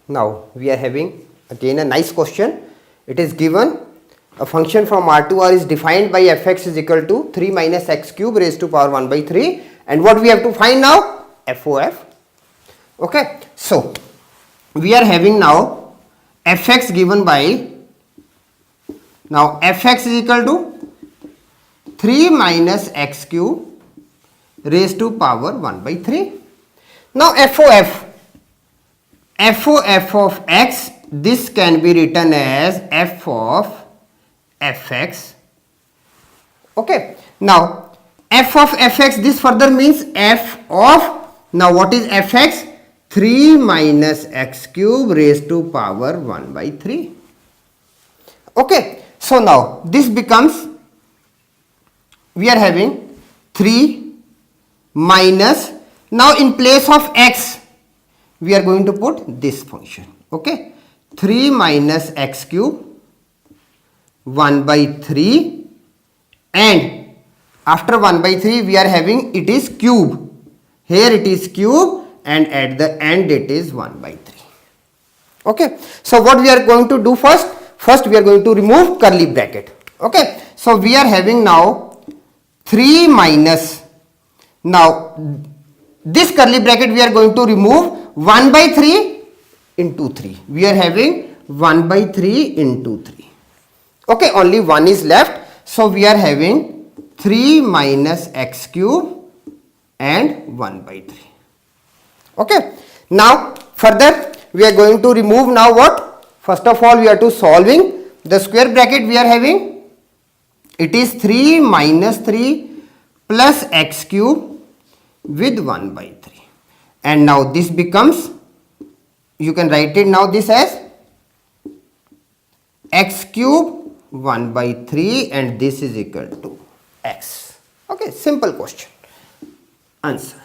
Now we are having again a nice question. It is given a function from R to R is defined by fx is equal to 3 minus x cube raised to power 1 by 3, and what we have to find now? FOF. Okay, so we are having now fx given by, now fx is equal to 3 minus x cube raised to power 1 by 3. Now FOF of x, this can be written as f of fx. Okay, now f of fx, this further means f of, now what is fx? 3 minus x cube raised to power 1 by 3. Okay, so now this becomes, we are having 3 minus, now in place of x we are going to put this function. Okay, 3 minus x cube 1 by 3, and after 1 by 3 we are having, it is cube, here it is cube, and at the end it is 1 by 3. Okay, so what we are going to do first we are going to remove curly bracket. Okay, so we are having now 3 minus, now this curly bracket we are going to remove, 1 by 3 into 3, we are having 1 by 3 into 3. Okay, only 1 is left, so we are having 3 minus x cube and 1 by 3. Okay, now further we are going to remove now what? First of all we are to solving the square bracket we are having, it is 3 minus 3 plus x cube with 1 by 3, and now this becomes, you can write it now this as x cube 1 by 3, and this is equal to x. Okay, simple question. Answer.